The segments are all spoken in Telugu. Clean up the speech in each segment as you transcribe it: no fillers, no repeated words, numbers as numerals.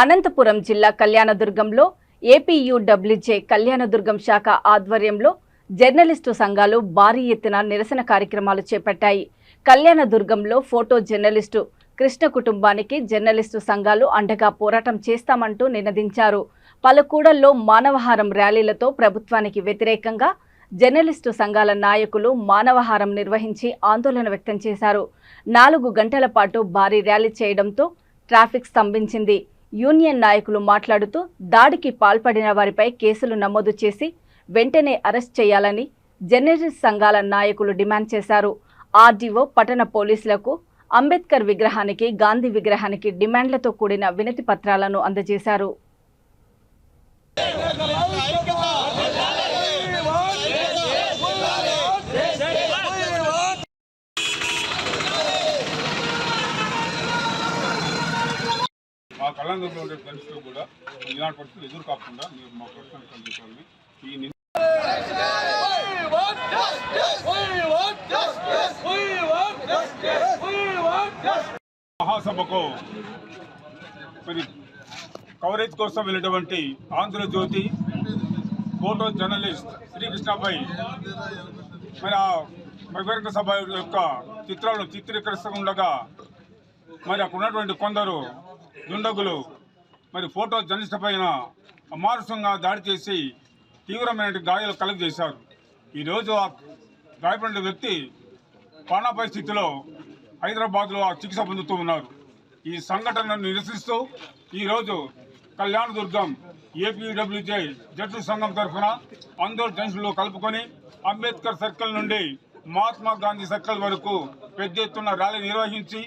అనంతపురం జిల్లా కళ్యాణదుర్గంలో ఏపీయూడబ్ల్యూజే కళ్యాణదుర్గం శాఖ ఆధ్వర్యంలో జర్నలిస్టు సంఘాలు భారీ ఎత్తున నిరసన కార్యక్రమాలు చేపట్టాయి. కళ్యాణదుర్గంలో ఫోటో జర్నలిస్టు కృష్ణ కుటుంబానికి జర్నలిస్టు సంఘాలు అండగా పోరాటం చేస్తామంటూ నినదించారు. పలుకూడల్లో మానవహారం ర్యాలీలతో ప్రభుత్వానికి వ్యతిరేకంగా జర్నలిస్టు సంఘాల నాయకులు మానవహారం నిర్వహించి ఆందోళన వ్యక్తం చేశారు. 4 గంటల పాటు భారీ ర్యాలీ చేయడంతో ట్రాఫిక్ స్తంభించింది. యూనియన్ నాయకులు మాట్లాడుతూ దాడికి పాల్పడిన వారిపై కేసులు నమోదు చేసి వెంటనే అరెస్ట్ చేయాలని జర్నలిస్ట్ సంఘాల నాయకులు డిమాండ్ చేశారు. ఆర్డీఓ, పట్టణ పోలీసులకు అంబేద్కర్ విగ్రహానికి, గాంధీ విగ్రహానికి డిమాండ్లతో కూడిన వినతి పత్రాలను అందజేశారు. ఆ కళ్యాణదుర్గంలో ఉండే జర్నలిస్టులు కూడా ఇలాంటి పరిస్థితులు ఎదురు కాకుండా మీరు మా ప్రశ్నలు కల్పించాలని ఈ మహాసభకు మరి కవరేజ్ కోసం వెళ్ళేటువంటి ఆంధ్రజ్యోతి ఫోటో జర్నలిస్ట్ శ్రీకృష్ణపై మరి ఆ బహిరంగ సభ యొక్క చిత్రాలను చిత్రీకరిస్తుండగా మరి అక్కడ ఉన్నటువంటి కొందరు దుండగులు మరి ఫోటో జర్నలిస్ట్ పైన అమానుషంగా దాడి చేసి తీవ్రమైన గాయాలు కలుగజేశారు. ఈరోజు ఆ గాయపడిన వ్యక్తి ప్రాణాపాయ స్థితిలో హైదరాబాద్లో చికిత్స పొందుతూ ఉన్నారు. ఈ సంఘటనను నిరసిస్తూ ఈరోజు కళ్యాణదుర్గం ఏపీడబ్ల్యూజే జర్నలిస్టు సంఘం తరఫున అందరూ జర్నలిస్టులు కలుపుకొని అంబేద్కర్ సర్కిల్ నుండి మహాత్మా గాంధీ సర్కిల్ వరకు పెద్ద ఎత్తున ర్యాలీ నిర్వహించి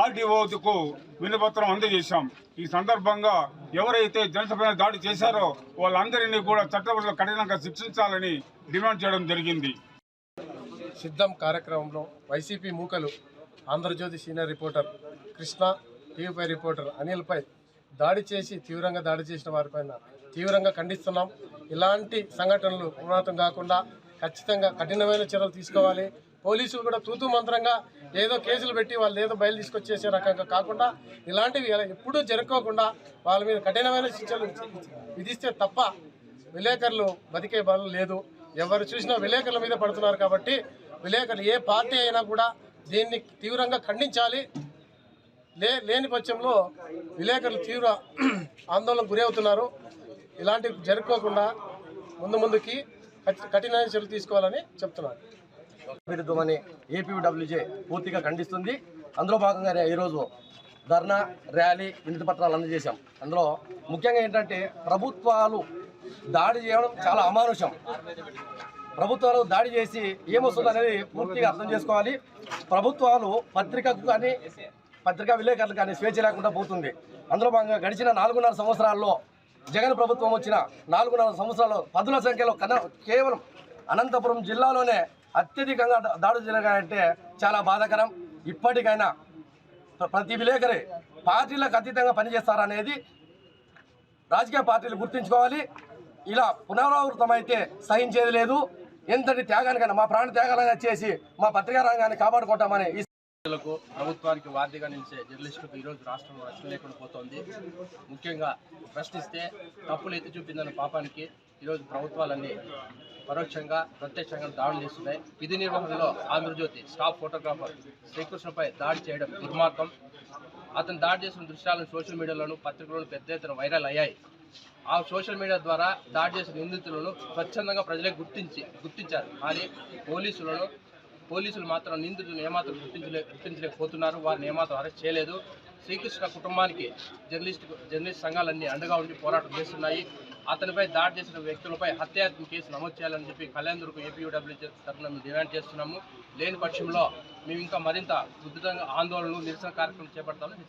ఆర్డీఓకు వినతిపత్రం అందజేశాం. ఈ సందర్భంగా ఎవరైతే జర్నలిస్టులపై దాడి చేశారో వాళ్ళందరినీ కూడా చట్టపరంగా కఠినంగా శిక్షించాలని డిమాండ్ చేయడం జరిగింది. సిద్ధం కార్యక్రమంలో వైసీపీ మూకలు ఆంధ్రజ్యోతి సీనియర్ రిపోర్టర్ కృష్ణ, టీవీపై రిపోర్టర్ అనిల్పై దాడి చేసిన వారిపైన తీవ్రంగా ఖండిస్తున్నాం. ఇలాంటి సంఘటనలు పునరావృతం కాకుండా ఖచ్చితంగా కఠినమైన చర్యలు తీసుకోవాలి. పోలీసులు కూడా తూతూ మంత్రంగా ఏదో కేసులు పెట్టి వాళ్ళు ఏదో బయలు తీసుకొచ్చేసే రకంగా కాకుండా ఇలాంటివి ఎప్పుడూ జరుపుకోకుండా వాళ్ళ మీద కఠినమైన శిక్షలు విధిస్తే తప్ప విలేకరులు బతికే బలం లేదు. ఎవరు చూసినా విలేకరుల మీద పడుతున్నారు. కాబట్టి విలేకరులు ఏ పార్టీ అయినా కూడా దీన్ని తీవ్రంగా ఖండించాలి. లేని పక్షంలో విలేకరులు తీవ్ర ఆందోళనకు గురి అవుతున్నారు. ఇలాంటివి జరుపుకోకుండా ముందుకి కఠినమైన చర్యలు తీసుకోవాలని చెప్తున్నారు. విరుద్ధమని ఏపీడబ్ల్యూజే పూర్తిగా ఖండిస్తుంది. అందులో భాగంగానే ఈరోజు ధర్నా, ర్యాలీ, వినతి పత్రాలు అందజేశాం. అందులో ముఖ్యంగా ఏంటంటే ప్రభుత్వాలు దాడి చేయడం చాలా అమానుషం. ప్రభుత్వాలు దాడి చేసి ఏమొస్తుంది అనేది పూర్తిగా అర్థం చేసుకోవాలి. ప్రభుత్వాలు పత్రికకు కానీ పత్రికా విలేకరులు కానీ స్వేచ్ఛ లేకుండా పోతుంది. అందులో భాగంగా గడిచిన 4.5 సంవత్సరాల్లో జగన్ ప్రభుత్వం వచ్చిన 4.5 సంవత్సరాల్లో పదుల సంఖ్యలో కేవలం అనంతపురం జిల్లాలోనే అత్యధికంగా దాడులు జరిగాయంటే చాలా బాధాకరం. ఇప్పటికైనా ప్రతి విలేకరి పార్టీలకు అతీతంగా పనిచేస్తారనేది రాజకీయ పార్టీలు గుర్తుంచుకోవాలి. ఇలా పునరావృతమైతే సహించేది లేదు. ఎంతటి త్యాగానికైనా మా ప్రాణ త్యాగాలైనా చేసి మా పత్రికా రంగాన్ని కాపాడుకుంటామని ప్రభుత్వానికి వార్తగా నిలిచే జర్నలిస్టులకు ఈరోజు రాష్ట్రంలో రక్షణ లేకుండా పోతోంది. ముఖ్యంగా ప్రశ్నిస్తే తప్పులు ఎత్తి చూపిందన్న పాపానికి ఈరోజు ప్రభుత్వాలన్నీ పరోక్షంగా ప్రత్యక్షంగా దాడులు చేస్తున్నాయి. విధి నిర్వహణలో ఆంధ్రజ్యోతి స్టాఫ్ ఫోటోగ్రాఫర్ శ్రీకృష్ణపై దాడి చేయడం దుర్మార్గం. అతను దాడి చేసిన దృశ్యాలను సోషల్ మీడియాలోను పత్రికలను పెద్ద ఎత్తున వైరల్ అయ్యాయి. ఆ సోషల్ మీడియా ద్వారా దాడి చేసిన నిందితులను స్వచ్ఛందంగా ప్రజలే గుర్తించారు. కానీ పోలీసులు మాత్రం నిందితులను ఏమాత్రం గుర్తించలేకపోతున్నారు. వారిని ఏమాత్రం అరెస్ట్ చేయలేదు. శ్రీకృష్ణ కుటుంబానికి జర్నలిస్ట్ సంఘాలన్నీ అండగా ఉండి పోరాటం చేస్తున్నాయి. అతనిపై దాడి చేసిన వ్యక్తులపై హత్యాయత్నం కేసు నమోదు చేయాలని చెప్పి కళ్యాణదుర్గం ఏపీయూడబ్ల్యూజే తరఫున మేము డిమాండ్ చేస్తున్నాము. లేని పక్షంలో మేము ఇంకా మరింత ఉధృతంగా ఆందోళనలు, నిరసన కార్యక్రమం చేపడతామని